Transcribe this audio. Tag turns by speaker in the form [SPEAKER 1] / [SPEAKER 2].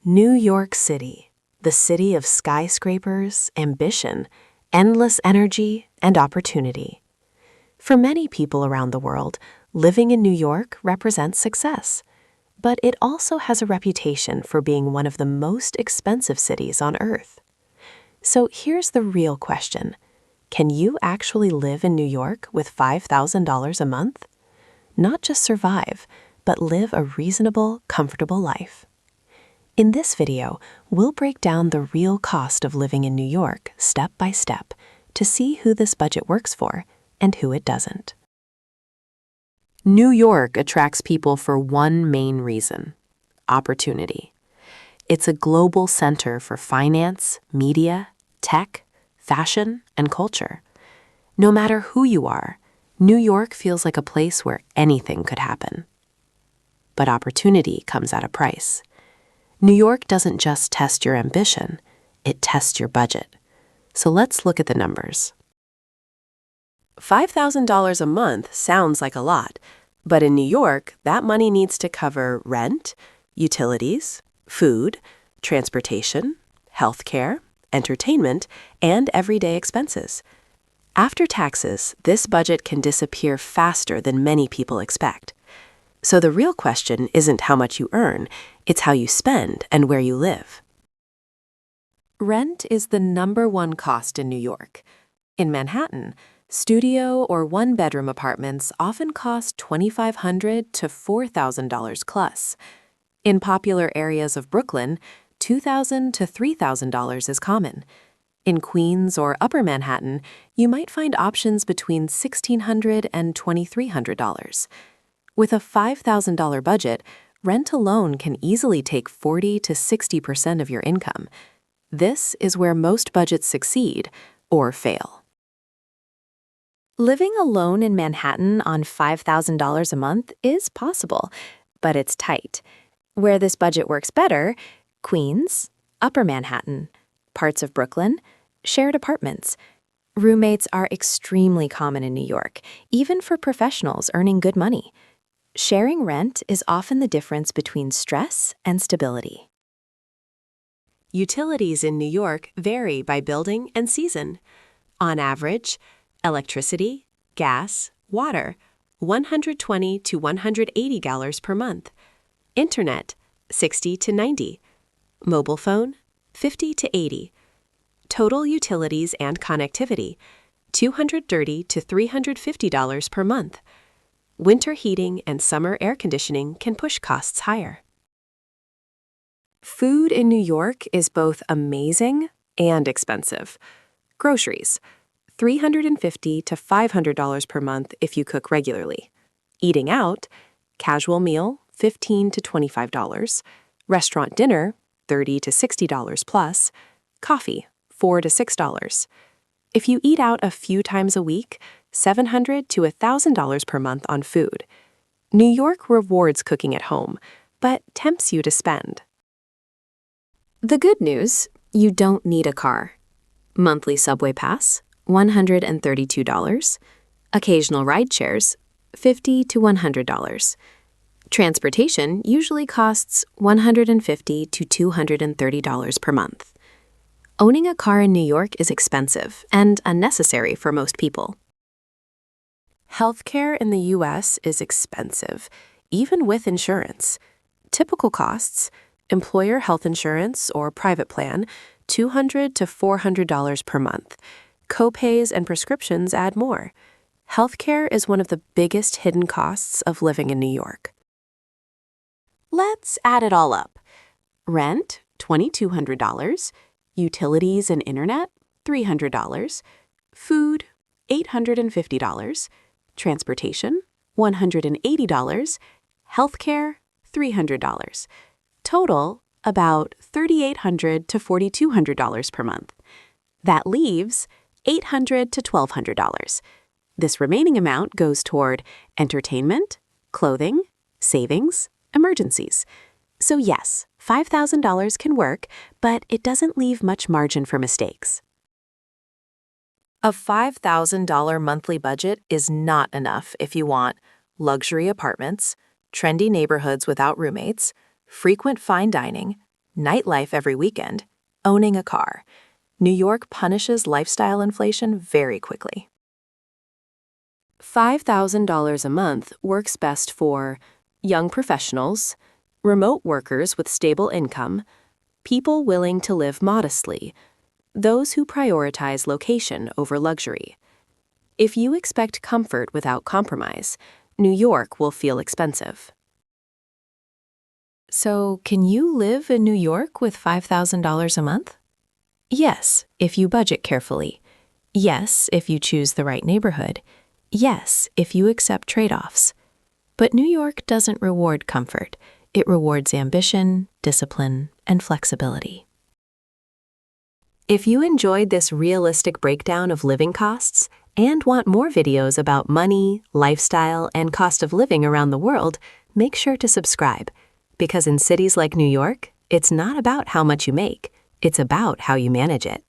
[SPEAKER 1] New York City, the city of skyscrapers, ambition, endless energy, and opportunity. For many people around the world, living in New York represents success. But it also has a reputation for being one of the most expensive cities on Earth. So here's the real question. Can you actually live in New York with $5,000 a month? Not just survive, but live a reasonable, comfortable life. In this video, we'll break down the real cost of living in New York step by step to see who this budget works for and who it doesn't. New York attracts people for one main reason: opportunity. It's a global center for finance, media, tech, fashion, and culture. No matter who you are, New York feels like a place where anything could happen. But opportunity comes at a price. New York doesn't just test your ambition, it tests your budget. So let's look at the numbers. $5,000 a month sounds like a lot, but in New York, that money needs to cover rent, utilities, food, transportation, healthcare, entertainment, and everyday expenses. After taxes, this budget can disappear faster than many people expect. So the real question isn't how much you earn, it's how you spend and where you live. Rent is the #1 cost in New York. In Manhattan, studio or one-bedroom apartments often cost $2,500 to $4,000 plus. In popular areas of Brooklyn, $2,000 to $3,000 is common. In Queens or Upper Manhattan, you might find options between $1,600 and $2,300. With a $5,000 budget, rent alone can easily take 40 to 60% of your income. This is where most budgets succeed or fail. Living alone in Manhattan on $5,000 a month is possible, but it's tight. Where this budget works better: Queens, Upper Manhattan, parts of Brooklyn, shared apartments. Roommates are extremely common in New York, even for professionals earning good money. Sharing rent is often the difference between stress and stability. Utilities in New York vary by building and season. On average, electricity, gas, water, $120 to $180 per month. Internet, $60 to $90. Mobile phone, $50 to $80. Total utilities and connectivity, $230 to $350 per month. Winter heating and summer air conditioning can push costs higher. Food in New York is both amazing and expensive. Groceries, $350 to $500 per month if you cook regularly. Eating out, casual meal, $15 to $25. Restaurant dinner, $30 to $60 plus. Coffee, $4 to $6. If you eat out a few times a week, $700 to $1,000 per month on food. New York rewards cooking at home, but tempts you to spend. The good news: you don't need a car. Monthly subway pass, $132. Occasional ride shares, $50 to $100. Transportation usually costs $150 to $230 per month. Owning a car in New York is expensive and unnecessary for most people. Healthcare in the U.S. is expensive, even with insurance. Typical costs: employer health insurance or private plan, $200 to $400 per month. Copays and prescriptions add more. Healthcare is one of the biggest hidden costs of living in New York. Let's add it all up. Rent, $2,200. Utilities and internet, $300. Food, $850. Transportation, $180. Healthcare, $300. Total, about $3,800 to $4,200 per month. That leaves $800 to $1,200. This remaining amount goes toward entertainment, clothing, savings, emergencies. So yes, $5,000 can work, but it doesn't leave much margin for mistakes. A $5,000 monthly budget is not enough if you want luxury apartments, trendy neighborhoods without roommates, frequent fine dining, nightlife every weekend, owning a car. New York punishes lifestyle inflation very quickly. $5,000 a month works best for young professionals, remote workers with stable income, people willing to live modestly, those who prioritize location over luxury. If you expect comfort without compromise, New York will feel expensive. So, can you live in New York with $5,000 a month? Yes, if you budget carefully. Yes, if you choose the right neighborhood. Yes, if you accept trade-offs. But New York doesn't reward comfort. It rewards ambition, discipline, and flexibility. If you enjoyed this realistic breakdown of living costs and want more videos about money, lifestyle, and cost of living around the world, make sure to subscribe. Because in cities like New York, it's not about how much you make, it's about how you manage it.